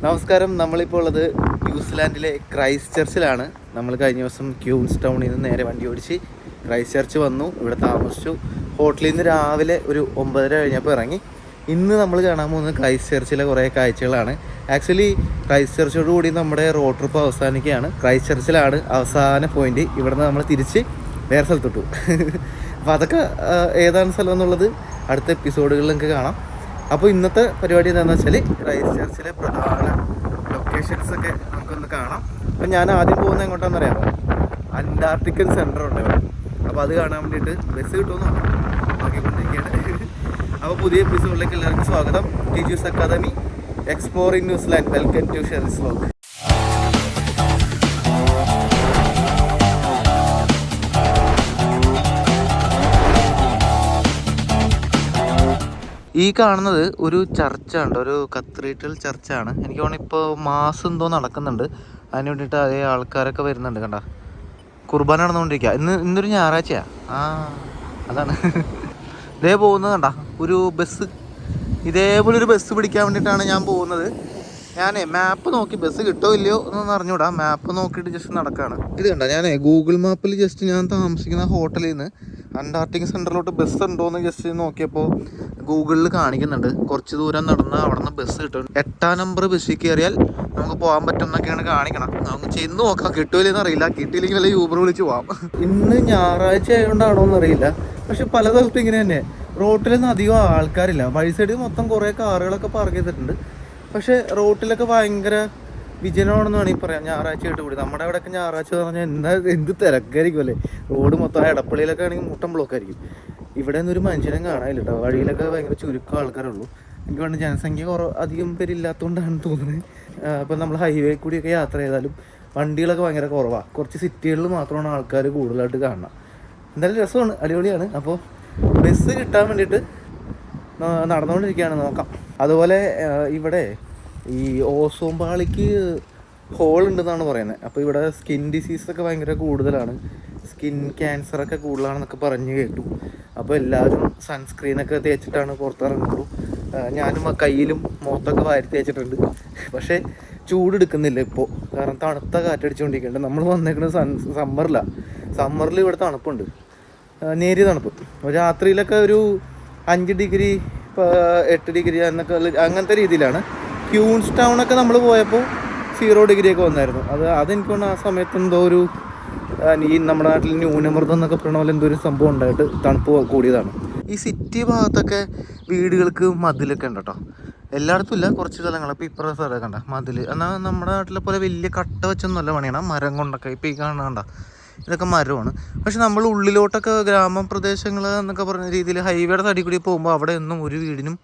നമസ്കാരം. നമ്മളിപ്പോൾ ഉള്ളത് ന്യൂസിലാൻഡിലെ ക്രൈസ്റ്റ് ചർച്ചിലാണ്. നമ്മൾ കഴിഞ്ഞ ദിവസം ക്യൂൻസ് ടൗണിൽ നിന്ന് നേരെ വണ്ടി ഓടിച്ച് ക്രൈസ്റ്റ് ചർച്ച് വന്നു, ഇവിടെ താമസിച്ചു. ഹോട്ടലിൽ നിന്ന് രാവിലെ ഒരു 9:30 കഴിഞ്ഞപ്പോൾ ഇറങ്ങി. ഇന്ന് നമ്മൾ കാണാൻ പോകുന്നത് ക്രൈസ്റ്റ് ചർച്ചിലെ കുറേ കാഴ്ചകളാണ്. ആക്ച്വലി ക്രൈസ്റ്റ് ചർച്ചോട് കൂടി നമ്മുടെ റോഡ് ട്രിപ്പ് അവസാനിക്കുകയാണ്. ക്രൈസ്റ്റ് ചർച്ചിലാണ് അവസാന പോയിന്റ്. ഇവിടുന്ന് നമ്മൾ തിരിച്ച് വേറെ സ്ഥലത്തോട്ടു. അപ്പോൾ അതൊക്കെ ഏതാണ് സ്ഥലം എന്നുള്ളത് അടുത്ത എപ്പിസോഡുകളിൽ നിങ്ങൾക്ക് കാണാം. അപ്പോൾ ഇന്നത്തെ പരിപാടി എന്താണെന്ന് വെച്ചാൽ ക്രൈസ്റ്റ് ചർച്ചിലെ പ്രധാന ലൊക്കേഷൻസൊക്കെ നമുക്കൊന്ന് കാണാം. അപ്പം ഞാൻ ആദ്യം പോകുന്നത് എങ്ങോട്ടാണെന്ന് അറിയാമോ? അന്റാർട്ടിക്കൻ സെൻറ്റർ ഉണ്ട് ഇവിടെ. അപ്പോൾ അത് കാണാൻ വേണ്ടിയിട്ട് ബസ് കിട്ടുമെന്ന് നോക്കിക്കൊണ്ടിരിക്കുകയാണ്. അപ്പോൾ പുതിയ എപ്പിസോഡിലേക്ക് എല്ലാവർക്കും സ്വാഗതം. Teachers academy explore in New Zealand. Welcome to Sheri's vlog. ഈ കാണുന്നത് ഒരു ചർച്ചാണ്, ഒരു കത്തീഡ്രൽ ചർച്ചാണ്. എനിക്ക് തോന്നുന്നു ഇപ്പോൾ മാസം എന്തോ നടക്കുന്നുണ്ട്. അതിന് വേണ്ടിയിട്ട് അതേ ആൾക്കാരൊക്കെ വരുന്നുണ്ട്. കണ്ട, കുർബാന നടന്നുകൊണ്ടിരിക്കുക. ഇന്നൊരു ഞായറാഴ്ചയാണ്. അതാണ് ഇതേ പോകുന്നത്. കണ്ട, ഒരു ബസ്, ഇതേപോലെ ഒരു ബസ് പിടിക്കാൻ വേണ്ടിയിട്ടാണ് ഞാൻ പോകുന്നത്. ഞാൻ മാപ്പ് നോക്കി ബസ് കിട്ടോ ഇല്ലയോ എന്നൊന്നും അറിഞ്ഞൂടാ. മാപ്പ് നോക്കിയിട്ട് ജസ്റ്റ് നടക്കുകയാണ്. ഇത് കണ്ട, ഞാൻ ഗൂഗിൾ മാപ്പിൽ ജസ്റ്റ് ഞാൻ താമസിക്കുന്ന ഹോട്ടലിൽ നിന്ന് അന്റാർട്ടിക് സെൻറ്ററിലോട്ട് ബസ് ഉണ്ടോ എന്ന് ജസ്റ്റ് നോക്കിയപ്പോൾ ഗൂഗിളിൽ കാണിക്കുന്നുണ്ട്. കുറച്ച് ദൂരം നടന്ന് അവിടെ നിന്ന് ബസ് കിട്ടും. 8-ാം നമ്പർ ബസ്സിൽ കയറിയാൽ നമുക്ക് പോകാൻ പറ്റും എന്നൊക്കെയാണ് കാണിക്കണം. നമുക്ക് ചെന്ന് നോക്കാം, കിട്ടുമല്ലെന്ന് അറിയില്ല. കിട്ടിയില്ലെങ്കിൽ വല്ല യൂബർ വിളിച്ച് പോവാം. ഇന്ന് ഞായറാഴ്ച ആയതുകൊണ്ടാണോ എന്നറിയില്ല, പക്ഷെ പല സ്ഥലത്തും ഇങ്ങനെ തന്നെ. റോട്ടിലൊന്നും അധികം ആൾക്കാരില്ല. വഴി സൈഡിൽ മൊത്തം കുറേ കാറുകളൊക്കെ പാർക്ക് ചെയ്തിട്ടുണ്ട്. പക്ഷേ റോട്ടിലൊക്കെ ഭയങ്കര വിജനമാണെന്ന് വേണമെങ്കിൽ പറയാം. ഞായറാഴ്ച ആയിട്ട് കൂടി നമ്മുടെ അവിടെയൊക്കെ ഞായറാഴ്ച എന്ന് പറഞ്ഞാൽ എന്ത് തിരക്കായിരിക്കും അല്ലേ. റോഡ് മൊത്തം എടപ്പള്ളിയിലൊക്കെ ആണെങ്കിൽ മുട്ടം ബ്ലോക്കായിരിക്കും. ഇവിടെ നിന്നൊരു മനുഷ്യനും കാണാനില്ല കേട്ടോ. വഴിയിലൊക്കെ ഭയങ്കര ചുരുക്കം ആൾക്കാരുള്ളൂ. എനിക്ക് വേണ്ട ജനസംഖ്യ അധികം പേരില്ലാത്തതുകൊണ്ടാണ് തോന്നുന്നത്. ഇപ്പം നമ്മൾ ഹൈവേ കൂടിയൊക്കെ യാത്ര ചെയ്താലും വണ്ടികളൊക്കെ ഭയങ്കര കുറവാണ്. കുറച്ച് സിറ്റികളിൽ മാത്രമാണ് ആൾക്കാർ കൂടുതലായിട്ട് കാണുക. എന്തായാലും രസമാണ്, അടിപൊളിയാണ്. അപ്പോൾ ബസ് കിട്ടാൻ വേണ്ടിയിട്ട് നടന്നുകൊണ്ടിരിക്കുകയാണ്. നോക്കാം. അതുപോലെ ഇവിടെ ഈ ഓസോൺ പാളിക്ക് ഹോൾ ഉണ്ടെന്നാണ് പറയുന്നത്. അപ്പോൾ ഇവിടെ സ്കിൻ ഡിസീസൊക്കെ ഭയങ്കര കൂടുതലാണ്. സ്കിൻ ക്യാൻസറൊക്കെ കൂടുതലാണെന്നൊക്കെ പറഞ്ഞ് കേട്ടു. അപ്പോൾ എല്ലാവരും സൺസ്ക്രീനൊക്കെ തേച്ചിട്ടാണ് പുറത്തിറങ്ങുള്ളൂ. ഞാനും കയ്യിലും മുഖത്തൊക്കെ വാരി തേച്ചിട്ടുണ്ട്. പക്ഷേ ചൂടെടുക്കുന്നില്ല ഇപ്പോൾ, കാരണം തണുത്ത കാറ്റടിച്ചുകൊണ്ടിരിക്കുന്നുണ്ട്. നമ്മൾ വന്നേക്കുന്നത് സമ്മറിൽ ഇവിടെ തണുപ്പുണ്ട്, നേരിയ തണുപ്പ്. രാത്രിയിലൊക്കെ ഒരു 5 ഡിഗ്രി 8 ഡിഗ്രി എന്നൊക്കെ അങ്ങനത്തെ രീതിയിലാണ്. ക്യൂൻസ് ടൗണൊക്കെ നമ്മൾ പോയപ്പോൾ 0 ഡിഗ്രിയൊക്കെ വന്നായിരുന്നു. അതെനിക്ക് തോന്നുന്നു ആ സമയത്ത് എന്തോ ഒരു ഈ നമ്മുടെ നാട്ടിൽ ന്യൂനമർദ്ദം എന്നൊക്കെ പറയണ പോലെ എന്തോ ഒരു സംഭവം ഉണ്ടായിട്ട് തണുപ്പ് കൂടിയതാണ്. ഈ സിറ്റി ഭാഗത്തൊക്കെ വീടുകൾക്ക് മതിലൊക്കെ ഉണ്ട് കേട്ടോ. എല്ലായിടത്തും ഇല്ല, കുറച്ച് സ്ഥലങ്ങൾ. ഇപ്പോൾ ഇപ്പുറത്തെ സ്ഥലമൊക്കെ കണ്ട മതിൽ. എന്നാൽ നമ്മുടെ നാട്ടിലെ പോലെ വലിയ കട്ട വെച്ചൊന്നുമല്ല പണിയണം, മരം കൊണ്ടൊക്കെ. ഇപ്പോൾ ഈ കാണണ്ട ഇതൊക്കെ മരമാണ്. പക്ഷെ നമ്മൾ ഉള്ളിലോട്ടൊക്കെ ഗ്രാമപ്രദേശങ്ങൾ എന്നൊക്കെ പറഞ്ഞ രീതിയിൽ ഹൈവേയുടെ തടി കൂടി പോകുമ്പോൾ അവിടെ ഒന്നും ഒരു വീടിനും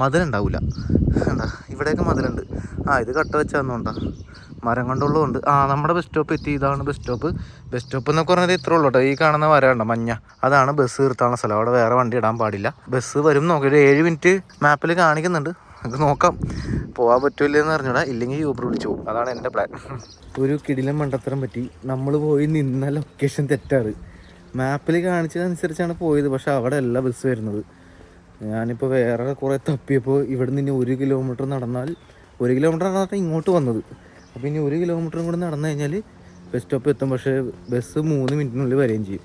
മതിലുണ്ടാവില്ല. എന്താ ഇവിടെയൊക്കെ മതിലുണ്ട്. ഇത് കട്ട വെച്ചാന്നുണ്ടോ, മരം കൊണ്ടുള്ളതുകൊണ്ട്. നമ്മുടെ ബസ് സ്റ്റോപ്പ് എത്തി. ഇതാണ് ബസ് സ്റ്റോപ്പ്. ബസ് സ്റ്റോപ്പ് എന്നൊക്കെ പറഞ്ഞാൽ ഇത്രേ ഉള്ളൂ കേട്ടോ. ഈ കാണുന്ന മരമുണ്ടോ മഞ്ഞ, അതാണ് ബസ് നിർത്താനുള്ള സ്ഥലം. അവിടെ വേറെ വണ്ടി ഇടാൻ പാടില്ല. ബസ് വരും നോക്കിയിട്ട് 7 മിനിറ്റ് മാപ്പിൽ കാണിക്കുന്നുണ്ട്. നമുക്ക് നോക്കാം പോകാൻ പറ്റൂല്ലെന്ന് അറിഞ്ഞൂടാ. ഇല്ലെങ്കിൽ യൂബർ വിളിച്ചു പോകും. അതാണ് എൻ്റെ പ്ലാൻ. ഒരു കിടിലൻ മണ്ടത്തരം പറ്റി. നമ്മൾ പോയി നിന്ന ലൊക്കേഷൻ തെറ്റാണ്. മാപ്പിൽ കാണിച്ചതനുസരിച്ചാണ് പോയത്, പക്ഷെ അവിടെ അല്ല ബസ് വരുന്നത്. ഞാനിപ്പോൾ വേറെ കുറേ തപ്പിയപ്പോൾ ഇവിടെ നിന്ന് 1 കിലോമീറ്റർ നടന്നാൽ 1 കിലോമീറ്റർ നടന്നിട്ട് ഇങ്ങോട്ട് വന്നത്. അപ്പോൾ ഇനി 1 കിലോമീറ്ററും കൂടെ നടന്നു കഴിഞ്ഞാൽ ബസ് സ്റ്റോപ്പ് എത്തും. പക്ഷേ ബസ് 3 മിനിറ്റിനുള്ളിൽ വരികയും ചെയ്യും.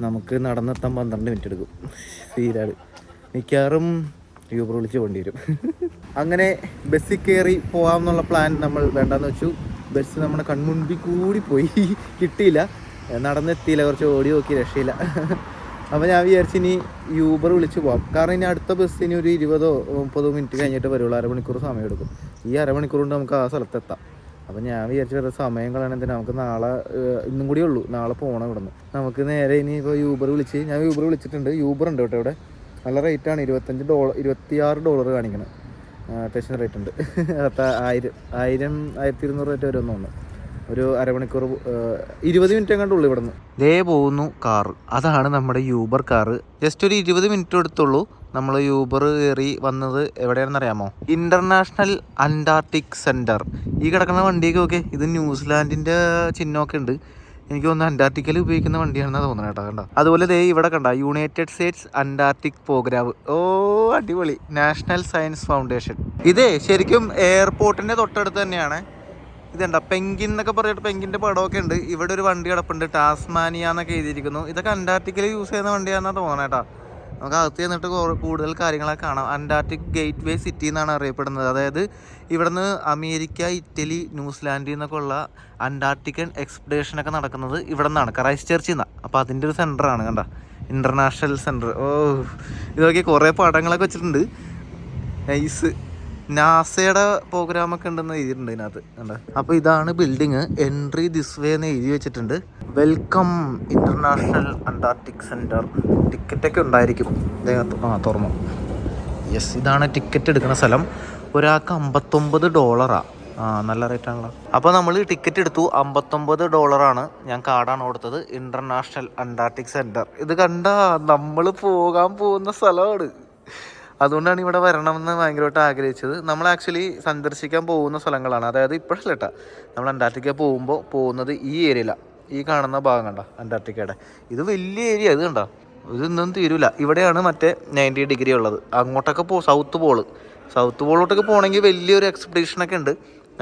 നമുക്ക് നടന്നെത്താൻ 12 മിനിറ്റ് എടുക്കും. തീരാട് മിക്കവാറും യൂബർ വിളിച്ച് പോകേണ്ടി വരും. അങ്ങനെ ബസ്സിൽ കയറി പോകാമെന്നുള്ള പ്ലാൻ നമ്മൾ വേണ്ടാന്ന് വെച്ചു. ബസ് നമ്മുടെ കൺമുൻപിൽ കൂടി പോയി, കിട്ടിയില്ല. നടന്നെത്തിയില്ല, കുറച്ച് ഓടി നോക്കി, രക്ഷയില്ല. അപ്പോൾ ഞാൻ വിചാരിച്ചു ഇനി യൂബർ വിളിച്ച് പോകാം. കാരണം ഇനി അടുത്ത ബസ്സിന് ഒരു 20-30 മിനിറ്റ് കഴിഞ്ഞിട്ട് വരുള്ളൂ. അരമണിക്കൂർ സമയം എടുക്കും. ഈ അരമണിക്കൂർ കൊണ്ട് നമുക്ക് ആ സ്ഥലത്തെത്താം. അപ്പോൾ ഞാൻ വിചാരിച്ചു വേറെ സമയം കളയണമെങ്കിൽ നമുക്ക് നാളെ, ഇന്നും കൂടിയേ ഉള്ളൂ, നാളെ പോകണം ഇവിടെ നിന്ന്. നമുക്ക് നേരെ ഇനി ഇപ്പോൾ യൂബർ വിളിച്ച്, ഞാൻ യൂബർ വിളിച്ചിട്ടുണ്ട്. യൂബർ ഉണ്ട് കേട്ടോ ഇവിടെ. നല്ല റേറ്റാണ്. $26 കാണിക്കണം. അത്യാവശ്യം റേറ്റ് ഉണ്ട്. 1,200 റേറ്റ് വരെ ഒന്നും. ഒരു അരമണിക്കൂർ 20 മിനിറ്റ് എങ്ങാണ്ട് ഉള്ളു ഇവിടെ നിന്ന്. ദേ പോകുന്നു കാറ്. അതാണ് നമ്മുടെ യൂബർ കാറ്. ജസ്റ്റ് ഒരു 20 മിനിറ്റ് എടുത്തുള്ളൂ. നമ്മൾ യൂബർ കയറി വന്നത് എവിടെയാണെന്ന് അറിയാമോ? International Antarctic centre. ഈ കിടക്കുന്ന വണ്ടിയൊക്കെ ഇത് ന്യൂസിലാൻഡിൻ്റെ ചിഹ്നമൊക്കെ ഉണ്ട്. എനിക്ക് തോന്നുന്നു അന്റാർട്ടിക്കയിൽ ഉപയോഗിക്കുന്ന വണ്ടിയാണെന്നാണ് തോന്നുന്നത് കേട്ടോ. കണ്ടോ അതുപോലെ ദേ ഇവിടെ കണ്ട യുണൈറ്റഡ് സ്റ്റേറ്റ്സ് അന്റാർട്ടിക് പ്രോഗ്രാം. ഓ അടിപൊളി. National science foundation. ഇതേ ശരിക്കും എയർപോർട്ടിന്റെ തൊട്ടടുത്ത് തന്നെയാണ്. ഇതുണ്ട പെങ്കിൻ എന്നൊക്കെ പറഞ്ഞിട്ട് പെങ്കിന്റെ പടമൊക്കെ ഉണ്ട്. ഇവിടെ ഒരു വണ്ടി കിടപ്പുണ്ട്, ടാസ്മാനിയ എന്നൊക്കെ എഴുതിയിരിക്കുന്നു. ഇതൊക്കെ അന്റാർട്ടിക്കയിൽ യൂസ് ചെയ്യുന്ന വണ്ടിയാണെന്നാണ് തോന്നണം കേട്ടോ. നമുക്ക് അകത്ത് ചെന്നിട്ട് കൂടുതൽ കാര്യങ്ങളൊക്കെ കാണാം. അന്റാർട്ടിക് ഗേറ്റ് വേ സിറ്റി എന്നാണ് അറിയപ്പെടുന്നത്. അതായത് ഇവിടുന്ന് അമേരിക്ക, ഇറ്റലി, ന്യൂസിലാൻഡിൽ നിന്നൊക്കെ ഉള്ള അന്റാർട്ടിക്കൻ എക്സ്പെഡിഷനൊക്കെ നടക്കുന്നത് ഇവിടെ നിന്നാണ്, ക്രൈസ്റ്റ് ചർച്ചിൽ നിന്നാണ്. അപ്പോൾ അതിൻ്റെ ഒരു സെൻറ്ററാണ് കണ്ട, ഇൻ്റർനാഷണൽ സെൻറ്റർ. ഓ ഇതൊക്കെ കുറേ പടങ്ങളൊക്കെ വെച്ചിട്ടുണ്ട്. നൈസ്. നാസയുടെ പ്രോഗ്രാമൊക്കെ ഉണ്ടെന്ന് എഴുതിയിട്ടുണ്ട് ഇതിനകത്ത് കണ്ട. അപ്പോൾ ഇതാണ് ബിൽഡിങ്. എൻട്രി ദിസ് വേ എന്ന് എഴുതി വെച്ചിട്ടുണ്ട്. Welcome international Antarctic centre. ടിക്കറ്റൊക്കെ ഉണ്ടായിരിക്കും ഇതിനകത്ത്. തുറന്നു. യെസ്, ഇതാണ് ടിക്കറ്റ് എടുക്കുന്ന സ്ഥലം. ഒരാൾക്ക് $59. നല്ല റേറ്റ് ആണല്ലോ. അപ്പോൾ നമ്മൾ ടിക്കറ്റ് എടുത്തു. $59 ഞാൻ കാർഡാണ് കൊടുത്തത്. International Antarctic centre. ഇത് കണ്ട നമ്മൾ പോകാൻ പോകുന്ന സ്ഥലമാണ്. അതുകൊണ്ടാണ് ഇവിടെ വരണമെന്ന് ഭയങ്കരമായിട്ട് ആഗ്രഹിച്ചത്. നമ്മൾ ആക്ച്വലി സന്ദർശിക്കാൻ പോകുന്ന സ്ഥലങ്ങളാണ്. അതായത് ഇപ്പോഴല്ല കേട്ടോ, നമ്മൾ അന്റാർട്ടിക്ക പോകുന്നത് ഈ ഏരിയയിലാണ്. ഈ കാണുന്ന ഭാഗം കണ്ട അന്റാർട്ടിക്കയുടെ. ഇത് വലിയ ഏരിയ. ഇത് കണ്ട, ഇതൊന്നും തീരില്ല. ഇവിടെയാണ് മറ്റേ 90 ഡിഗ്രി ഉള്ളത്. അങ്ങോട്ടൊക്കെ സൗത്ത് പോളോട്ടൊക്കെ പോകണമെങ്കിൽ വലിയൊരു എക്സ്പെഡിഷനൊക്കെ ഉണ്ട്.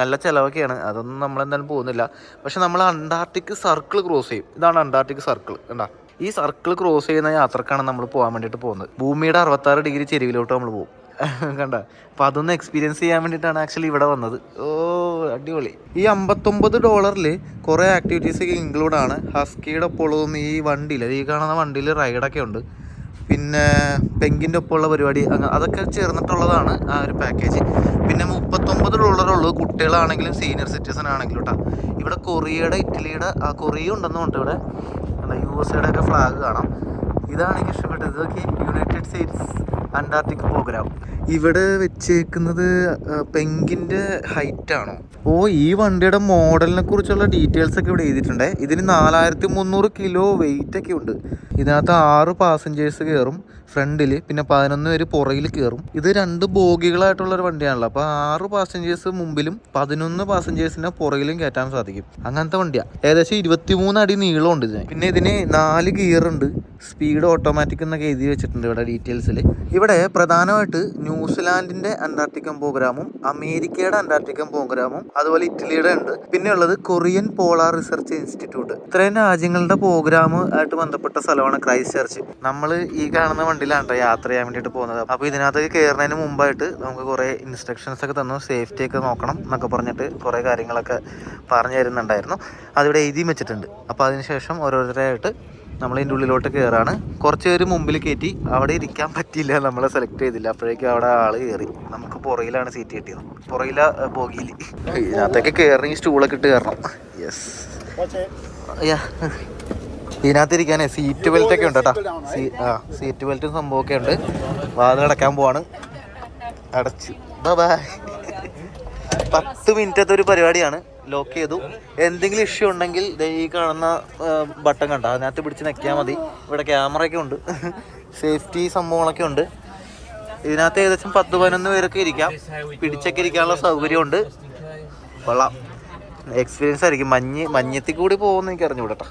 നല്ല ചിലവൊക്കെയാണ്. അതൊന്നും നമ്മളെന്തായാലും പോകുന്നില്ല. പക്ഷെ നമ്മൾ അന്റാർട്ടിക് സർക്കിൾ ക്രോസ് ചെയ്യും. ഇതാണ് അന്റാർട്ടിക് സർക്കിൾ കണ്ട. ഈ സർക്കിൾ ക്രോസ് ചെയ്യുന്ന യാത്രക്കാണ് നമ്മൾ പോകാൻ വേണ്ടിയിട്ട് പോകുന്നത്. ഭൂമിയുടെ 66 ഡിഗ്രി ചെരിവിലോട്ട് നമ്മൾ പോകും കണ്ട. അപ്പോൾ അതൊന്ന് എക്സ്പീരിയൻസ് ചെയ്യാൻ വേണ്ടിയിട്ടാണ് ആക്ച്വലി ഇവിടെ വന്നത്. ഓ അടിപൊളി. ഈ $59 കുറേ ആക്ടിവിറ്റീസ് ഇൻക്ലൂഡ് ആണ്. ഹസ്കിയുടെ ഒപ്പമുള്ളതും ഈ വണ്ടിയിൽ, ഈ കാണുന്ന വണ്ടിയിൽ റൈഡൊക്കെ ഉണ്ട്. പിന്നെ പെങ്കിൻ്റെ ഒപ്പമുള്ള പരിപാടി, അതൊക്കെ ചേർന്നിട്ടുള്ളതാണ് ആ ഒരു പാക്കേജ്. പിന്നെ $39 കുട്ടികളാണെങ്കിലും സീനിയർ സിറ്റിസൺ ആണെങ്കിലും കേട്ടോ. ഇവിടെ കൊറിയയുടെ, ഇറ്റലിയുടെ, കൊറിയ ഉണ്ടെന്ന് പറഞ്ഞിട്ട് ഇവിടെ USA ഒക്കെ ഫ്ലാഗ് കാണാം. ഇതാണ് എനിക്ക് ഇഷ്ടപ്പെട്ടത്. ഇതൊക്കെ യുണൈറ്റഡ് സ്റ്റേറ്റ്സ് അന്റാർട്ടിക് പ്രോഗ്രാം. ഇവിടെ വെച്ചേക്കുന്നത് പെങ്കിൻ്റെ ഹൈറ്റ് ആണോ? ഓ ഈ വണ്ടിയുടെ മോഡലിനെ കുറിച്ചുള്ള ഡീറ്റെയിൽസ് ഒക്കെ ഇവിടെ എഴുതിയിട്ടുണ്ട്. ഇതിന് 4300 കിലോ വെയിറ്റ് ഒക്കെ ഉണ്ട്. ഇതിനകത്ത് 6 പാസഞ്ചേഴ്സ് കയറും ഫ്രണ്ടിൽ, പിന്നെ 11 പേര് പുറകിൽ കയറും. ഇത് 2 ബോഗികളായിട്ടുള്ളൊരു വണ്ടിയാണല്ലോ. അപ്പോൾ 6 പാസഞ്ചേഴ്സ് മുമ്പിലും 11 പാസഞ്ചേഴ്സിനെ പുറകിലും കയറ്റാൻ സാധിക്കും. അങ്ങനത്തെ വണ്ടിയാണ്. ഏകദേശം 23 അടി നീളമുണ്ട് ഇതിന്. പിന്നെ ഇതിന് 4 ഗിയറുണ്ട്. സ്പീഡ് ഓട്ടോമാറ്റിക് എന്നൊക്കെ എഴുതി വെച്ചിട്ടുണ്ട് ഇവിടെ ഡീറ്റെയിൽസിൽ. ഇവിടെ പ്രധാനമായിട്ട് ന്യൂസിലാൻഡിൻ്റെ അന്റാർട്ടിക്കൻ പ്രോഗ്രാമും അമേരിക്കയുടെ അന്റാർട്ടിക്കൻ പ്രോഗ്രാമും അതുപോലെ ഇറ്റലിയുടെ ഉണ്ട്. പിന്നെ ഉള്ളത് കൊറിയൻ പോളാർ റിസർച്ച് ഇൻസ്റ്റിറ്റ്യൂട്ട്. ഇത്രയും രാജ്യങ്ങളുടെ പ്രോഗ്രാം ആയിട്ട് ബന്ധപ്പെട്ട സ്ഥലമാണ് ക്രൈസ്റ്റ് ചർച്ച്. നമ്മൾ ഈ കാണുന്ന വണ്ടിയിലാണ് യാത്ര ചെയ്യാൻ വേണ്ടിയിട്ട് പോകുന്നത്. അപ്പോൾ ഇതിനകത്ത് കയറുന്നതിന് മുമ്പായിട്ട് നമുക്ക് കുറേ ഇൻസ്ട്രക്ഷൻസ് ഒക്കെ തന്നു. സേഫ്റ്റി ഒക്കെ നോക്കണം എന്നൊക്കെ പറഞ്ഞിട്ട് കുറേ കാര്യങ്ങളൊക്കെ പറഞ്ഞു തരുന്നുണ്ടായിരുന്നു. അതിവിടെ എഴുതി വെച്ചിട്ടുണ്ട്. അപ്പോൾ അതിനുശേഷം ഓരോരുത്തരായിട്ട് നമ്മളിതിൻ്റെ ഉള്ളിലോട്ട് കയറാണ്. കുറച്ച് പേര് മുമ്പിൽ കയറ്റി. അവിടെ ഇരിക്കാൻ പറ്റിയില്ല, നമ്മളെ സെലക്ട് ചെയ്തില്ല. അപ്പോഴേക്കും അവിടെ ആൾ കയറി. നമുക്ക് പുറകിലാണ് സീറ്റ് കിട്ടിയത്. പുറകില ബോഗിയിൽ. ഇതിനകത്തൊക്കെ കയറണമെങ്കിൽ സ്റ്റൂളൊക്കെ ഇട്ട് കയറണം. യെസ്. ഇതിനകത്തിരിക്കാനേ സീറ്റ് ബെൽറ്റ് ഒക്കെ ഉണ്ട് കേട്ടോ. സീറ്റ് ബെൽറ്റും സംഭവമൊക്കെ ഉണ്ട്. വാതിലടക്കാൻ പോവാണ്. അടച്ചു. ബൈ. 10 മിനിറ്റത്തെ ഒരു പരിപാടിയാണ്. ലോക്ക് ചെയ്തു. എന്തെങ്കിലും ഇഷ്യൂ ഉണ്ടെങ്കിൽ ഈ കാണുന്ന ബട്ടൺ കണ്ട, അതിനകത്ത് പിടിച്ച് നിൽക്കിയാൽ മതി. ഇവിടെ ക്യാമറയൊക്കെ ഉണ്ട്, സേഫ്റ്റി സംഭവങ്ങളൊക്കെ ഉണ്ട്. ഇതിനകത്ത് ഏകദേശം 10-11 പേരൊക്കെ ഇരിക്കാം. പിടിച്ചൊക്കെ ഇരിക്കാനുള്ള സൗകര്യമുണ്ട്. കൊള്ളാം. എക്സ്പീരിയൻസ് ആയിരിക്കും. മഞ്ഞത്തിൽ കൂടി പോകുമെന്ന് എനിക്ക് അറിഞ്ഞുകൂടെ കേട്ടോ.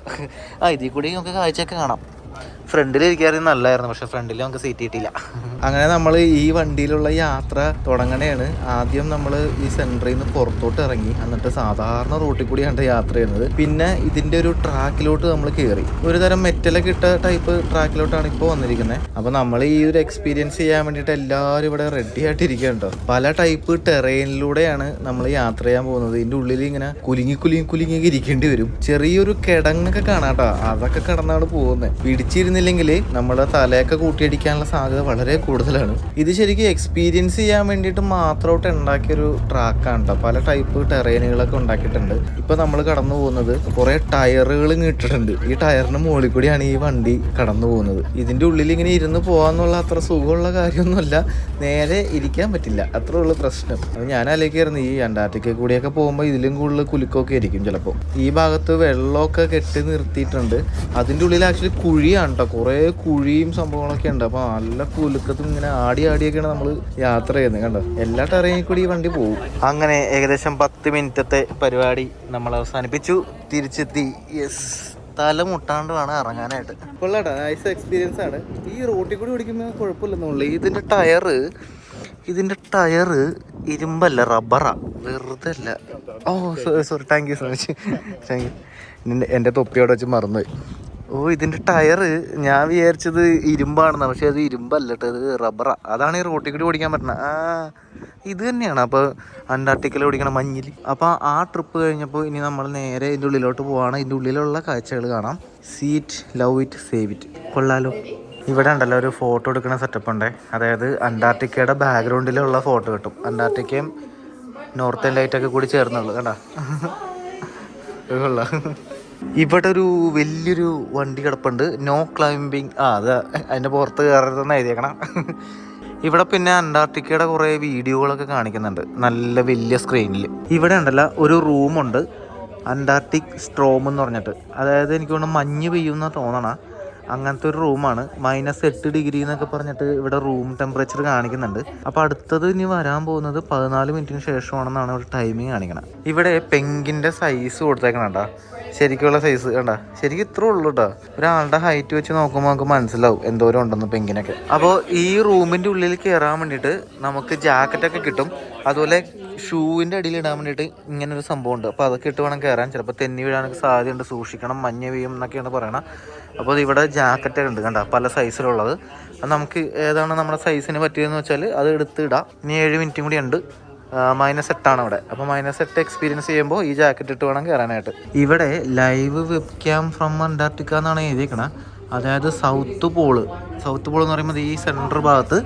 ഇതിൽ കൂടി നമുക്ക് കാഴ്ചയൊക്കെ കാണാം. ഫ്രണ്ടിൽ ഇരിക്കാറുണ്ട് നല്ലതായിരുന്നു. പക്ഷെ ഫ്രണ്ടിൽ നമുക്ക് സീറ്റ് കിട്ടിയില്ല. അങ്ങനെ നമ്മൾ ഈ വണ്ടിയിലുള്ള യാത്ര തുടങ്ങണേണ്. ആദ്യം നമ്മൾ ഈ സെൻറ്ററിൽ നിന്ന് പുറത്തോട്ട് ഇറങ്ങി, എന്നിട്ട് സാധാരണ റൂട്ടിൽ കൂടിയാണ് യാത്ര ചെയ്യുന്നത്. പിന്നെ ഇതിൻ്റെ ഒരു ട്രാക്കിലോട്ട് നമ്മൾ കയറി. ഒരു തരം മെറ്റലൊക്കെ ഇട്ട ടൈപ്പ് ട്രാക്കിലോട്ടാണ് ഇപ്പോൾ വന്നിരിക്കുന്നത്. അപ്പോൾ നമ്മൾ ഈ ഒരു എക്സ്പീരിയൻസ് ചെയ്യാൻ വേണ്ടിയിട്ട് എല്ലാവരും ഇവിടെ റെഡി ആയിട്ടിരിക്കുകയുണ്ടോ. പല ടൈപ്പ് ടെറൈനിലൂടെയാണ് നമ്മൾ യാത്ര ചെയ്യാൻ പോകുന്നത്. ഇതിൻ്റെ ഉള്ളിൽ ഇങ്ങനെ കുലുങ്ങി ഇരിക്കേണ്ടി വരും. ചെറിയൊരു കിടങ്ങൊക്കെ കാണാം കേട്ടോ. അതൊക്കെ കടന്നാണ് പോകുന്നത്. പിടിച്ചിരുന്നില്ലെങ്കിൽ നമ്മുടെ തലയൊക്കെ കൂട്ടിയടിക്കാനുള്ള സാധ്യത വളരെ കൂടുതലാണ്. ഇത് ശരിക്കും എക്സ്പീരിയൻസ് ചെയ്യാൻ വേണ്ടിയിട്ട് മാത്രമായിട്ട് ഉണ്ടാക്കിയൊരു ട്രാക്കാണ് കേട്ടോ. പല ടൈപ്പ് ടെറൈനുകളൊക്കെ ഉണ്ടാക്കിയിട്ടുണ്ട്. ഇപ്പൊ നമ്മൾ കടന്നു പോകുന്നത് കുറെ ടയറുകൾ ഇട്ടിട്ടുണ്ട്. ഈ ടയറിന് മുകളിൽ കൂടിയാണ് ഈ വണ്ടി കടന്നു പോകുന്നത്. ഇതിന്റെ ഉള്ളിൽ ഇങ്ങനെ ഇരുന്ന് പോകാന്നുള്ള അത്ര സുഖമുള്ള കാര്യമൊന്നുമല്ല. നേരെ ഇരിക്കാൻ പറ്റില്ല, അത്രേ ഉള്ളു പ്രശ്നം. അത് ഞാൻ ആലോചിക്കായിരുന്നു, ഈ അന്റാർട്ടിക്ക കൂടിയൊക്കെ പോകുമ്പോൾ ഇതിലും കൂടുതൽ കുലുക്കമൊക്കെ ആയിരിക്കും ചിലപ്പോൾ. ഈ ഭാഗത്ത് വെള്ളമൊക്കെ കെട്ടി നിർത്തിയിട്ടുണ്ട്. അതിൻ്റെ ഉള്ളിൽ ആക്ച്വലി കുഴിയാണ് കേട്ടോ. കുറേ കുഴിയും സംഭവങ്ങളൊക്കെ ഉണ്ട്. അപ്പോൾ നല്ല കുലുക്കത്തും ഇങ്ങനെ ആടിയൊക്കെയാണ് നമ്മൾ യാത്ര ചെയ്യുന്നത്. കണ്ടോ, എല്ലാ ടെറയിൽ കൂടി ഈ വണ്ടി പോകും. അങ്ങനെ ഏകദേശം 10 മിനിറ്റത്തെ പരിപാടി നമ്മൾ അവസാനിപ്പിച്ചു, തിരിച്ചെത്തി. യെസ്, തല മുട്ടാണ്ട് വേണം ഇറങ്ങാനായിട്ട്. കൊള്ളാട്ടാ, നൈസ് എക്സ്പീരിയൻസ് ആണ്. ഈ റോട്ടിൽ കൂടി ഓടിക്കുമ്പോൾ കുഴപ്പമില്ലെന്നുള്ളൂ. ഇതിൻ്റെ ടയറ് ഇരുമ്പല്ല, റബ്ബറാ, വെറുതെ അല്ല. Oh sorry, thank you so much, thank you. എൻ്റെ തൊപ്പിയോടെ വെച്ച് മറന്നുപോയി. ഇതിൻ്റെ ടയറ് ഞാൻ വിചാരിച്ചത് ഇരുമ്പാണെന്നാണ്, പക്ഷെ അത് ഇരുമ്പല്ല കേട്ടോ, ഇത് റബ്ബറാ. അതാണ് ഈ റോട്ടിൽ കൂടി ഓടിക്കാൻ പറ്റണത്. ഇത് തന്നെയാണ് അപ്പോൾ അന്റാർട്ടിക്കയിൽ ഓടിക്കണ മഞ്ഞിൽ. അപ്പോൾ ആ ട്രിപ്പ് കഴിഞ്ഞപ്പോൾ ഇനി നമ്മൾ നേരെ ഇതിൻ്റെ ഉള്ളിലോട്ട് പോവാണ്. ഇതിൻ്റെ ഉള്ളിലുള്ള കാഴ്ചകൾ കാണാം. Seat, love it, save it. കൊള്ളാലോ. ഇവിടെ ഉണ്ടല്ലോ ഒരു ഫോട്ടോ എടുക്കുന്ന സെറ്റപ്പ് ഉണ്ട്. അതായത് അന്റാർട്ടിക്കയുടെ ബാക്ക്ഗ്രൗണ്ടിലുള്ള ഫോട്ടോ കിട്ടും. അന്റാർട്ടിക്കയും നോർത്തേൺ ലൈറ്റൊക്കെ കൂടി ചേർന്നുള്ളൂ. കണ്ടാ, കൊള്ളാം. ഇവിടെ ഒരു വലിയൊരു വണ്ടി കിടപ്പുണ്ട്, നോ ക്ലൈംബിങ്. അത് അതിൻ്റെ പുറത്ത് കയറരുതെന്ന് എഴുതിയേക്കണം. ഇവിടെ പിന്നെ അന്റാർട്ടിക്കയുടെ കുറേ വീഡിയോകളൊക്കെ കാണിക്കുന്നുണ്ട് നല്ല വലിയ സ്ക്രീനിൽ. ഇവിടെ ഉണ്ടല്ലോ ഒരു റൂമുണ്ട്, അന്റാർട്ടിക് സ്ട്രോം എന്ന് പറഞ്ഞിട്ട്. അതായത് എനിക്ക് തോന്നുന്നു മഞ്ഞ് പെയ്യുന്ന തോന്നണം, അങ്ങനത്തെ ഒരു റൂമാണ്. -8 ഡിഗ്രി എന്നൊക്കെ പറഞ്ഞിട്ട് ഇവിടെ റൂം ടെമ്പറേച്ചർ കാണിക്കുന്നുണ്ട്. അപ്പോൾ അടുത്തത് ഇനി വരാൻ പോകുന്നത് 14 മിനിറ്റിന് ശേഷമാണെന്നാണ് ഇവിടെ ടൈമിങ് കാണിക്കണം. ഇവിടെ പെങ്കിൻ്റെ സൈസ് കൊടുത്തേക്കണം കേട്ടോ, ശരിക്കുള്ള സൈസ് കണ്ട, ശരിക്കും ഇത്രേ ഉള്ളൂ കേട്ടോ. ഒരാളുടെ ഹൈറ്റ് വെച്ച് നോക്കുമ്പോൾ നമുക്ക് മനസ്സിലാവും എന്തോരം ഉണ്ടെന്ന് പെങ്കിനൊക്കെ. അപ്പോൾ ഈ റൂമിൻ്റെ ഉള്ളിൽ കയറാൻ വേണ്ടിയിട്ട് നമുക്ക് ജാക്കറ്റൊക്കെ കിട്ടും. അതുപോലെ ഷൂവിൻ്റെ അടിയിൽ ഇടാൻ വേണ്ടിയിട്ട് ഇങ്ങനൊരു സംഭവം ഉണ്ട്. അപ്പോൾ അതൊക്കെ ഇട്ട് വേണം കയറാൻ. ചിലപ്പോൾ തെന്നി വീഴാനൊക്കെ സാധ്യതയുണ്ട്, സൂക്ഷിക്കണം, മഞ്ഞ് പെയ്യും എന്നൊക്കെയാണ് പറയണത്. അപ്പോൾ ഇവിടെ ജാക്കറ്റൊക്കെ ഉണ്ട് കണ്ട, പല സൈസിലുള്ളത്. അത് നമുക്ക് ഏതാണ് നമ്മുടെ സൈസിന് പറ്റിയതെന്ന് വെച്ചാൽ അത് എടുത്ത് ഇടാം. ഇനി 7 മിനിറ്റും കൂടി ഉണ്ട്. -8 ഇവിടെ. അപ്പോൾ -8 എക്സ്പീരിയൻസ് ചെയ്യുമ്പോൾ ഈ ജാക്കറ്റ് ഇട്ട് വേണം കയറാനായിട്ട്. ഇവിടെ live web cam from Antarctica എന്നാണ് എഴുതിയിരിക്കണത്. അതായത് സൗത്ത് പോള് എന്ന് പറയുമ്പോൾ ഈ സെൻറ്റർ ഭാഗത്ത്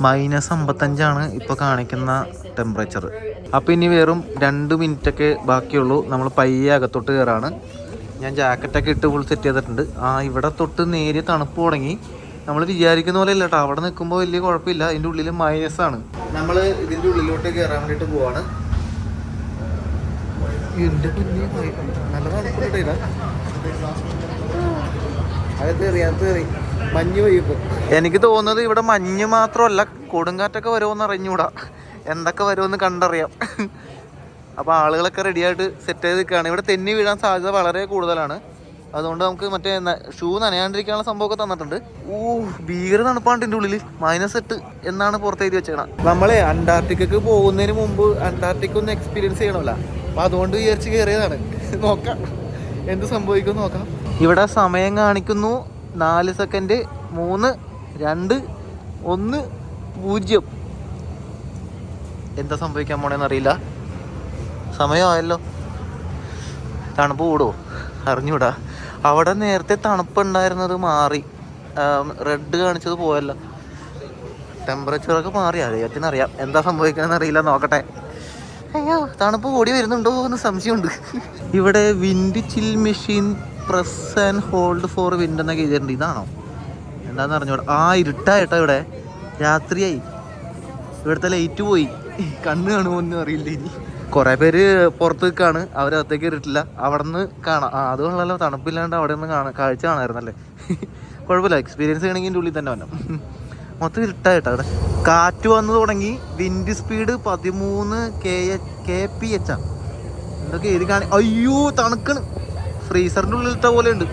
-55 ഇപ്പോൾ കാണിക്കുന്ന ടെമ്പറേച്ചർ. അപ്പോൾ ഇനി വെറും 2 മിനിറ്റൊക്കെ ബാക്കിയുള്ളൂ. നമ്മൾ പയ്യെ അകത്തോട്ട് കയറാണ്. ഞാൻ ജാക്കറ്റൊക്കെ ഇട്ട് ഫുൾ സെറ്റ് ചെയ്തിട്ടുണ്ട്. ഇവിടെ തൊട്ട് നേരിയ തണുപ്പ് തുടങ്ങി. നമ്മൾ വിചാരിക്കുന്ന പോലെ ഇല്ല കേട്ടോ, അവിടെ നിൽക്കുമ്പോൾ വലിയ കുഴപ്പമില്ല. ഇതിൻ്റെ ഉള്ളിൽ മൈനസാണ്. നമ്മൾ ഇതിൻ്റെ ഉള്ളിലോട്ട് കയറാൻ വേണ്ടിയിട്ട് പോവാണ്. എൻ്റെ നല്ല തണുപ്പില്ല, അത് മഞ്ഞ് പെയ്യുമ്പോൾ. എനിക്ക് തോന്നുന്നത് ഇവിടെ മഞ്ഞ് മാത്രമല്ല, കൊടുങ്കാറ്റൊക്കെ വരുമെന്ന് അറിഞ്ഞൂടാ, എന്തൊക്കെ വരുമെന്ന് കണ്ടറിയാം. അപ്പോൾ ആളുകളൊക്കെ റെഡിയായിട്ട് സെറ്റ് ചെയ്ത് നിൽക്കുകയാണ്. ഇവിടെ തെന്നി വീഴാൻ സാധ്യത വളരെ കൂടുതലാണ്. അതുകൊണ്ട് നമുക്ക് മറ്റേ ഷൂ നനയാണ്ടിരിക്കാനുള്ള സംഭവമൊക്കെ തന്നിട്ടുണ്ട്. ഭീകര തണുപ്പാണ്ട് ഇതിൻ്റെ ഉള്ളിൽ. -8 എന്നാണ് പുറത്തെഴുതി വെച്ചേക്കണം. നമ്മളെ അന്റാർട്ടിക്കക്ക് പോകുന്നതിന് മുമ്പ് അന്റാർട്ടിക്ക ഒന്ന് എക്സ്പീരിയൻസ് ചെയ്യണമല്ല, അപ്പോൾ അതുകൊണ്ട് വിചാരിച്ച് കയറിയതാണ്. നോക്കാം എന്ത് സംഭവിക്കും നോക്കാം. ഇവിടെ സമയം കാണിക്കുന്നു 4 സെക്കൻഡ്, 3, 2, 1, 0. എന്താ സംഭവിക്കാൻ പോണേന്ന് അറിയില്ല. സമയമായല്ലോ. തണുപ്പ് കൂടുമോ അറിഞ്ഞൂടാ. അവിടെ നേരത്തെ തണുപ്പുണ്ടായിരുന്നത് മാറി, റെഡ് കാണിച്ചത് പോയല്ലോ. ടെമ്പറേച്ചറൊക്കെ മാറി, അറിയാം എന്താ സംഭവിക്കണമെന്ന് അറിയില്ല. നോക്കട്ടെ. അയ്യോ, തണുപ്പ് കൂടി വരുന്നുണ്ടോ എന്ന് സംശയമുണ്ട്. ഇവിടെ wind chill machine press and hold four wind എന്നൊക്കെ എഴുതിയിട്ടുണ്ട്. ഇതാണോ എന്താണെന്ന് അറിഞ്ഞൂടാ. ഇരുട്ടായിട്ടോ, ഇവിടെ രാത്രിയായി. ഇവിടുത്തെ ലൈറ്റ് പോയി, കണ്ണ് കാണുമോ ഒന്നും അറിയില്ല. ഇനി കുറേ പേര് പുറത്ത് നിൽക്കാണ്, അവരകത്തേക്ക് കയറിയിട്ടില്ല. അവിടെ നിന്ന് കാണാം. അത് കൊള്ളാലോ, തണുപ്പില്ലാണ്ട് അവിടെ നിന്ന് കാഴ്ച കാണാമായിരുന്നല്ലേ. കുഴപ്പമില്ല, എക്സ്പീരിയൻസ് ചെയ്യണമെങ്കിൽ എൻ്റെ ഉള്ളിൽ തന്നെ വരണം. മൊത്തം ഇരുട്ടായിട്ടാ. അവിടെ കാറ്റ് വന്നു തുടങ്ങി. Wind speed 13 kph. എന്തൊക്കെ എഴുതി അയ്യോ, തണുക്കണ്. ഫ്രീസറിൻ്റെ ഉള്ളിലിട്ട പോലെ ഉണ്ട്.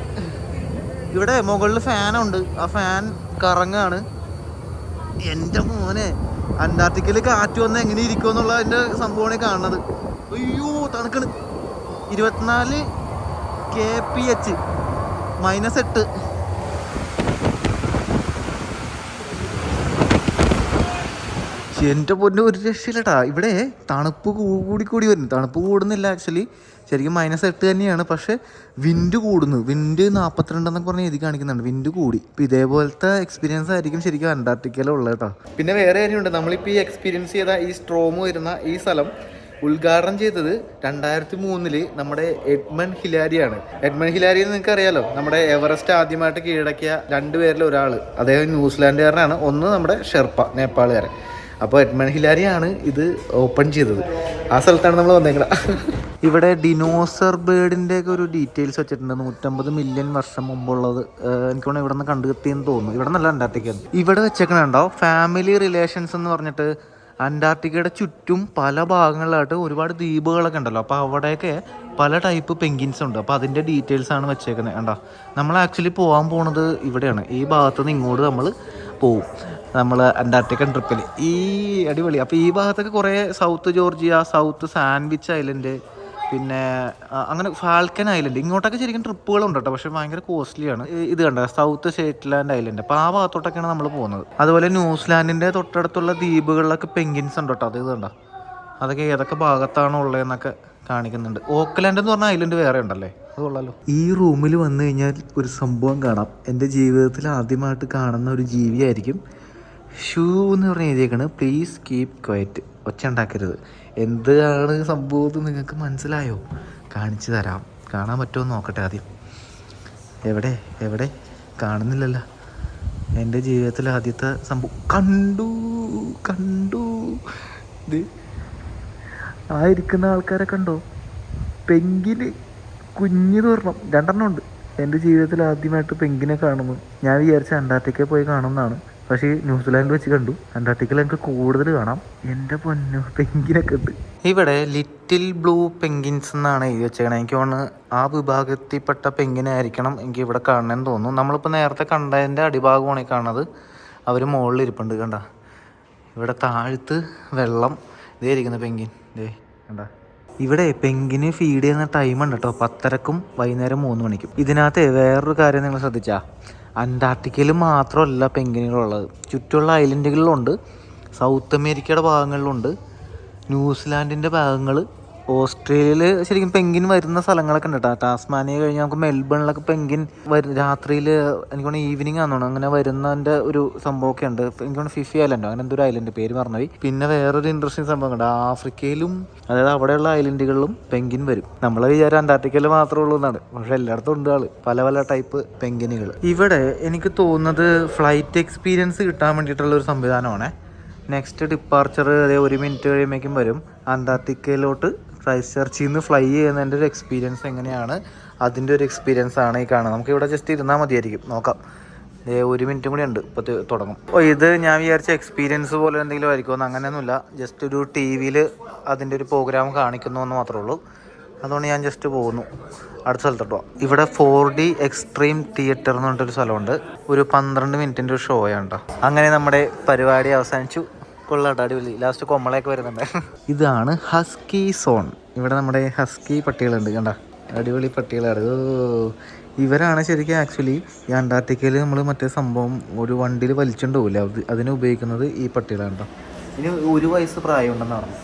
ഇവിടെ മുകളിൽ ഫാനുണ്ട്, ആ ഫാൻ കറങ്ങാണ്. എൻ്റെ മോനെ, അന്റാർട്ടിക്കയിൽ കാറ്റ് വന്ന് എങ്ങനെ ഇരിക്കുമെന്നുള്ള അതിൻ്റെ സംഭവമാണ് കാണുന്നത്. അയ്യോ, തണുക്കണ്. 24 kph, -8. എൻ്റെ പൊന്നെ, ഒരു രക്ഷയില്ലട്ടാ. ഇവിടെ തണുപ്പ് കൂടി വരും. തണുപ്പ് കൂടുന്നില്ല ആക്ച്വലി, ശരിക്കും -8 തന്നെയാണ്. പക്ഷേ വിൻഡ് കൂടുന്നു. വിൻഡ് 42 എന്നൊക്കെ പറഞ്ഞ് എഴുതി കാണിക്കുന്നുണ്ട്. വിൻഡ് കൂടി. ഇപ്പം ഇതേപോലത്തെ എക്സ്പീരിയൻസ് ആയിരിക്കും ശരിക്കും അന്റാർട്ടിക്കയിലുള്ളത് കേട്ടോ. പിന്നെ വേറെ കാര്യമുണ്ട്, നമ്മളിപ്പോൾ ഈ എക്സ്പീരിയൻസ് ചെയ്ത ഈ സ്ട്രോം വരുന്ന ഈ സ്ഥലം ഉദ്ഘാടനം ചെയ്തത് 2003 നമ്മുടെ എഡ്മണ്ട് ഹിലാരിയാണ്. എഡ്മണ്ട് ഹിലാരി എന്ന് നിങ്ങൾക്ക് അറിയാലോ, നമ്മുടെ എവറസ്റ്റ് ആദ്യമായിട്ട് കീഴടക്കിയ 2 പേരിൽ ഒരാൾ. അദ്ദേഹം ന്യൂസിലാൻഡുകാരനാണ്, ഒന്ന് നമ്മുടെ ഷെർപ്പ, നേപ്പാളുകാരൻ. അപ്പോൾ എഡ്മണ്ട് ഹിലാരിയാണ് ഇത് ഓപ്പൺ ചെയ്തത്. ആ സ്ഥലത്താണ് നമ്മൾ വന്നേക്കുന്നത്. ഇവിടെ ഡിനോസർ ബേർഡിൻ്റെ ഒക്കെ ഒരു ഡീറ്റെയിൽസ് വെച്ചിട്ടുണ്ട്. 150 മില്യൺ വർഷം മുമ്പുള്ളത്. എനിക്ക് തോന്നുന്നു ഇവിടെ നിന്ന് കണ്ടുകിട്ടിയെന്ന് തോന്നുന്നു. ഇവിടെ നല്ല അന്റാർട്ടിക്ക ഇവിടെ വെച്ചേക്കണുണ്ടാവും. ഫാമിലി റിലേഷൻസ് എന്ന് പറഞ്ഞിട്ട് അന്റാർട്ടിക്കയുടെ ചുറ്റും പല ഭാഗങ്ങളിലായിട്ട് ഒരുപാട് ദ്വീപുകളൊക്കെ ഉണ്ടല്ലോ. അപ്പോൾ അവിടെയൊക്കെ പല ടൈപ്പ് പെങ്കിൻസ് ഉണ്ട്. അപ്പോൾ അതിൻ്റെ ഡീറ്റെയിൽസാണ് വെച്ചേക്കുന്നത്. കണ്ടോ, നമ്മൾ ആക്ച്വലി പോകാൻ പോണത് ഇവിടെയാണ്. ഈ ഭാഗത്തുനിന്ന് ഇങ്ങോട്ട് നമ്മൾ പോവും, നമ്മൾ അന്റാർട്ടിക്കൻ ട്രിപ്പിൽ. ഈ അടിപൊളി. അപ്പോൾ ഈ ഭാഗത്തൊക്കെ കുറേ south Georgia, south sandwich island, പിന്നെ അങ്ങനെ ഫാൽക്കൻ ഐലൻഡ്, ഇങ്ങോട്ടൊക്കെ ശരിക്കും ട്രിപ്പുകളുണ്ട് കേട്ടോ. പക്ഷേ ഭയങ്കര കോസ്റ്റ്ലിയാണ്. ഇത് കണ്ട സൗത്ത് ഷെറ്റ്ലാൻഡ് ഐലൻഡ്. അപ്പോൾ ആ ഭാഗത്തോട്ടൊക്കെയാണ് നമ്മൾ പോകുന്നത്. അതുപോലെ ന്യൂസിലാൻഡിൻ്റെ തൊട്ടടുത്തുള്ള ദ്വീപുകളിലൊക്കെ പെങ്കിൻസ് ഉണ്ട് കേട്ടോ. അത് ഇത് കണ്ട, അതൊക്കെ ഏതൊക്കെ ഭാഗത്താണ് ഉള്ളതെന്നൊക്കെ കാണിക്കുന്നുണ്ട്. ഓക്ക്ലാൻഡ് എന്ന് പറഞ്ഞ ഐലൻഡ് വേറെ ഉണ്ടല്ലേ, അത് കൊള്ളാലോ. ഈ റൂമിൽ വന്നു കഴിഞ്ഞാൽ ഒരു സംഭവം കാണാം. എൻ്റെ ജീവിതത്തിൽ ആദ്യമായിട്ട് കാണുന്ന ഒരു ജീവിയായിരിക്കും. ഷൂ എന്ന് പറഞ്ഞ് എഴുതിയേക്കാണ്, പ്ലീസ് കീപ് ക്വയറ്റ്, ഒച്ച ഉണ്ടാക്കരുത്. എന്താണ് സംഭവം നിങ്ങൾക്ക് മനസ്സിലായോ? കാണിച്ചു തരാം. കാണാൻ പറ്റുമോ നോക്കട്ടെ ആദ്യം. എവിടെ എവിടെ കാണുന്നില്ലല്ലോ. എൻ്റെ ജീവിതത്തിൽ ആദ്യത്തെ സംഭവം കണ്ടു. ഇത് ആയിരിക്കുന്ന ആൾക്കാരെ കണ്ടോ? പെങ്കിന് കുഞ്ഞു തോരണം 2 ഉണ്ട്. എൻ്റെ ജീവിതത്തിൽ ആദ്യമായിട്ട് പെങ്കിനെ കാണുന്നു. ഞാൻ വിചാരിച്ച അന്റാർട്ടിക്കയിൽ പോയി കാണുന്നതാണ്, പക്ഷേ ന്യൂസിലാൻഡിൽ വെച്ച് കണ്ടു. അന്റാർട്ടിക്കയിൽ എനിക്ക് കൂടുതൽ കാണാം. എൻ്റെ പൊന്നോ, പെങ്കിനൊക്കെ ഉണ്ട് ഇവിടെ. ലിറ്റിൽ ബ്ലൂ പെങ്കിൻസ് എന്നാണ് എഴുതി വെച്ചേക്കണത്. എനിക്ക് തോന്നുന്നു ആ വിഭാഗത്തിൽപ്പെട്ട പെങ്കിനായിരിക്കണം എനിക്ക് ഇവിടെ കാണണമെന്ന് തോന്നുന്നു. നമ്മളിപ്പോൾ നേരത്തെ കണ്ടതിൻ്റെ അടിഭാഗമാണ് ഈ കാണുന്നത്. അവർ മുകളിൽ ഇരിപ്പുണ്ട് കണ്ട. ഇവിടെ താഴത്ത് വെള്ളം. ഇതേ ഇരിക്കുന്ന പെങ്കിൻ, ഇതേ കണ്ട. ഇവിടെ പെങ്കിന് ഫീഡ് ചെയ്യുന്ന ടൈം ഉണ്ട് കേട്ടോ, 10:30 വൈകുന്നേരം 3 മണിക്കും. ഇതിനകത്ത് വേറൊരു കാര്യം നിങ്ങൾ ശ്രദ്ധിച്ചാൽ, അന്റാർട്ടിക്കയിൽ മാത്രമല്ല പെങ്കിനുകളുള്ളത്, ചുറ്റുമുള്ള ഐലൻഡുകളിലുണ്ട്, സൗത്ത് അമേരിക്കയുടെ ഭാഗങ്ങളിലുണ്ട്, ന്യൂസിലാൻഡിൻ്റെ ഭാഗങ്ങൾ, ഓസ്ട്രേലിയയിൽ ശരിക്കും പെങ്കിൻ വരുന്ന സ്ഥലങ്ങളൊക്കെ ഉണ്ട് കേട്ടോ. ടാസ്മാനിയ കഴിഞ്ഞാൽ നമുക്ക് മെൽബണിലൊക്കെ പെങ്കിൻ രാത്രിയിൽ എനിക്ക് തോന്നുന്നു ഈവനിങ് ആണെന്നാണ് അങ്ങനെ വരുന്നതിൻ്റെ ഒരു സംഭവമൊക്കെ ഉണ്ട്. എനിക്ക് തോന്നുന്നു ഫിഫി ഐലൻഡോ അങ്ങനെ എന്തൊരു ഐലൻഡ് പേര് മറന്നുപോയി. പിന്നെ വേറൊരു ഇൻട്രസ്റ്റിംഗ് സംഭവം ഉണ്ട്, ആഫ്രിക്കയിലും അതായത് അവിടെയുള്ള ഐലൻഡുകളിലും പെങ്കിൻ വരും. നമ്മളെ വിചാരം അന്റാർട്ടിക്കയിൽ മാത്രമേ ഉള്ളൂ എന്നാണ്, പക്ഷേ എല്ലായിടത്തും ഉണ്ട് ആള്, പല ടൈപ്പ് പെങ്കിനുകൾ. ഇവിടെ എനിക്ക് തോന്നുന്നത് ഫ്ലൈറ്റ് എക്സ്പീരിയൻസ് കിട്ടാൻ വേണ്ടിയിട്ടുള്ള ഒരു സംവിധാനമാണ്. നെക്സ്റ്റ് ഡിപ്പാർച്ചർ അതേ 1 മിനിറ്റ് കഴിയുമ്പോഴേക്കും വരും. അന്റാർട്ടിക്കയിലോട്ട് ക്രൈസ്റ്റ് ചർച്ചിൽ നിന്ന് ഫ്ലൈ ചെയ്യുന്നതിൻ്റെ ഒരു എക്സ്പീരിയൻസ് എങ്ങനെയാണ്, അതിൻ്റെ ഒരു എക്സ്പീരിയൻസ് ആണ് ഈ കാണുന്നത്. നമുക്ക് ഇവിടെ ജസ്റ്റ് ഇരുന്നാൽ മതിയായിരിക്കും, നോക്കാം. 1 മിനിറ്റും കൂടി ഉണ്ട്, ഇപ്പോൾ തുടങ്ങും. ഇത് ഞാൻ വിചാരിച്ച എക്സ്പീരിയൻസ് പോലെ എന്തെങ്കിലും ആയിരിക്കുമെന്ന്. അങ്ങനെയൊന്നുമില്ല, ജസ്റ്റ് ഒരു TV-യിൽ അതിൻ്റെ ഒരു പ്രോഗ്രാം കാണിക്കുന്നു എന്ന് മാത്രമേ ഉള്ളൂ. അതുകൊണ്ട് ഞാൻ ജസ്റ്റ് പോകുന്നു അടുത്ത സ്ഥലത്തോട്ടോ. ഇവിടെ 4D എക്സ്ട്രീം തിയേറ്റർ എന്ന് പറഞ്ഞിട്ടൊരു സ്ഥലമുണ്ട്. ഒരു 12 മിനിറ്റിൻ്റെ ഒരു ഷോയാണ് കേട്ടോ. അങ്ങനെ നമ്മുടെ പരിപാടി അവസാനിച്ചു. കൊള്ളാട്ടോ, അടിപൊളി. ലാസ്റ്റ് കൊമ്മളയൊക്കെ വരുന്നുണ്ട്. ഇതാണ് ഹസ്കി സോൺ. ഇവിടെ നമ്മുടെ ഹസ്കി പട്ടികളുണ്ട് കണ്ട, അടിപൊളി പട്ടികളാണ്. ഇവരാണ് ശരിക്കും ആക്ച്വലി ഈ അന്റാർട്ടിക്കയിൽ നമ്മൾ മറ്റേ സംഭവം ഒരു വണ്ടിയിൽ വലിച്ചുകൊണ്ട് പോകില്ല, അതിന് ഉപയോഗിക്കുന്നത് ഈ പട്ടികളാണ് കേട്ടോ. ഇനി 1 വയസ്സ് പ്രായമുണ്ടെന്ന് പറഞ്ഞു.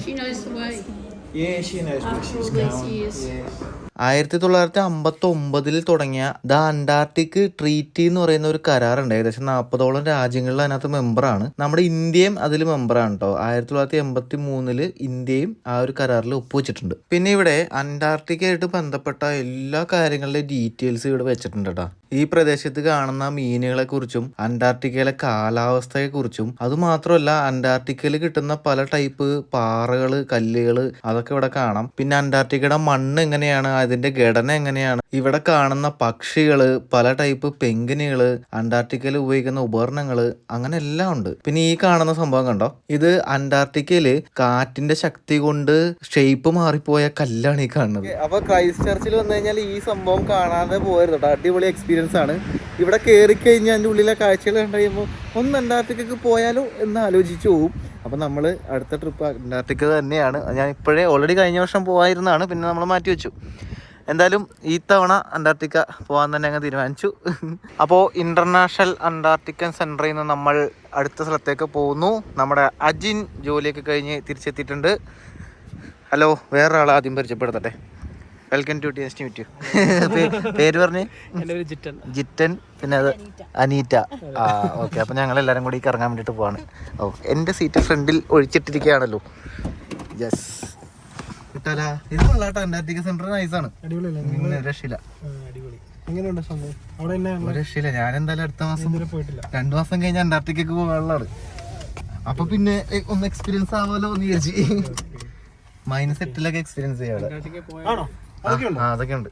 She knows the way. Yeah, she knows where After she's all these going. years. Yeah. 1959 തുടങ്ങിയ ദ അന്റാർട്ടിക് ട്രീറ്റി എന്ന് പറയുന്ന ഒരു കരാറുണ്ട്. ഏകദേശം 40ഓളം രാജ്യങ്ങളിൽ അതിനകത്ത് മെമ്പറാണ്. നമ്മുടെ ഇന്ത്യയും അതിൽ മെമ്പറാണ് കേട്ടോ. 1983 ഇന്ത്യയും ആ ഒരു കരാറിൽ ഒപ്പുവെച്ചിട്ടുണ്ട്. പിന്നെ ഇവിടെ അന്റാർട്ടിക്കയായിട്ട് ബന്ധപ്പെട്ട എല്ലാ കാര്യങ്ങളുടെയും ഡീറ്റെയിൽസ് ഇവിടെ വെച്ചിട്ടുണ്ട് കേട്ടോ. ഈ പ്രദേശത്ത് കാണുന്ന മീനുകളെ കുറിച്ചും അന്റാർട്ടിക്കയിലെ കാലാവസ്ഥയെ കുറിച്ചും, അതുമാത്രമല്ല അന്റാർട്ടിക്കയിൽ കിട്ടുന്ന പല ടൈപ്പ് പാറകള്, കല്ലുകള്, അതൊക്കെ ഇവിടെ കാണാം. പിന്നെ അന്റാർട്ടിക്കയുടെ മണ്ണ് എങ്ങനെയാണ്, അതിന്റെ ഘടന എങ്ങനെയാണ്, ഇവിടെ കാണുന്ന പക്ഷികള്, പല ടൈപ്പ് പെൻഗ്വിനുകള്, അന്റാർട്ടിക്കയിൽ ഉപയോഗിക്കുന്ന ഉപകരണങ്ങള്, അങ്ങനെ എല്ലാം ഉണ്ട്. പിന്നെ ഈ കാണുന്ന സംഭവം കണ്ടോ, ഇത് അന്റാർട്ടിക്കയില് കാറ്റിന്റെ ശക്തി കൊണ്ട് ഷേപ്പ് മാറിപ്പോയ കല്ലാണ് ഈ കാണുന്നത്. അപ്പൊ ക്രൈസ്റ്റ് ചർച്ചിൽ വന്നു കഴിഞ്ഞാൽ ഈ സംഭവം കാണാതെ പോയത് കേട്ടോ. അടിപൊളി എക്സ്പീരിയൻസ് ആണ്. ഇവിടെ കയറി കഴിഞ്ഞാൽ അതിൻ്റെ ഉള്ളിലെ കാഴ്ചകൾ കണ്ടു കഴിയുമ്പോൾ ഒന്ന് അന്റാർട്ടിക്കക്ക് പോയാലോ എന്ന് ആലോചിച്ചു പോകും. അപ്പം നമ്മൾ അടുത്ത ട്രിപ്പ് അന്റാർട്ടിക്ക തന്നെയാണ്. ഞാൻ ഇപ്പോഴേ ഓൾറെഡി കഴിഞ്ഞ വർഷം പോകാതിരുന്നതാണ്, പിന്നെ നമ്മൾ മാറ്റി വെച്ചു. എന്തായാലും ഈ തവണ അന്റാർട്ടിക്ക പോകാൻ തന്നെ അങ്ങ് തീരുമാനിച്ചു. അപ്പോൾ ഇൻ്റർനാഷണൽ അന്റാർട്ടിക്കൻ സെൻറ്ററിൽ നിന്ന് നമ്മൾ അടുത്ത സ്ഥലത്തേക്ക് പോകുന്നു. നമ്മുടെ അജിൻ ജോലിയൊക്കെ കഴിഞ്ഞ് തിരിച്ചെത്തിയിട്ടുണ്ട്. ഹലോ, വേറൊരാളെ ആദ്യം പരിചയപ്പെടുത്തട്ടെ. Welcome to test meet you. പേര് പറഞ്ഞ്? ജിറ്റൻ. പിന്നെ അത് അനീറ്റ. ആ ഓക്കെ. അപ്പം ഞങ്ങളെല്ലാവരും കൂടി കറങ്ങാൻ വേണ്ടിയിട്ട് പോവാണ്. ഓ, എൻ്റെ സീറ്റ് ഫ്രണ്ടിൽ ഒഴിച്ചിട്ടിരിക്കുകയാണല്ലോ. യെസ്, കിട്ടാല. ഇത് കൊള്ളാട്ടോ, അന്റാർട്ടിക്ക സെൻറ്റർ നൈസാണ്. രക്ഷയില്ല, രക്ഷയില്ല. ഞാൻ എന്തായാലും അടുത്ത മാസം 2 മാസം കഴിഞ്ഞ് അന്റാർട്ടിക്കക്ക് പോകാനുള്ളതാണ്. അപ്പൊ പിന്നെ ഒന്ന് എക്സ്പീരിയൻസ് ആവുമല്ലോ എന്ന് വിചാരിച്ചു. -8 എക്സ്പീരിയൻസ് ചെയ്യാം. അതൊക്കെ ഉണ്ട്.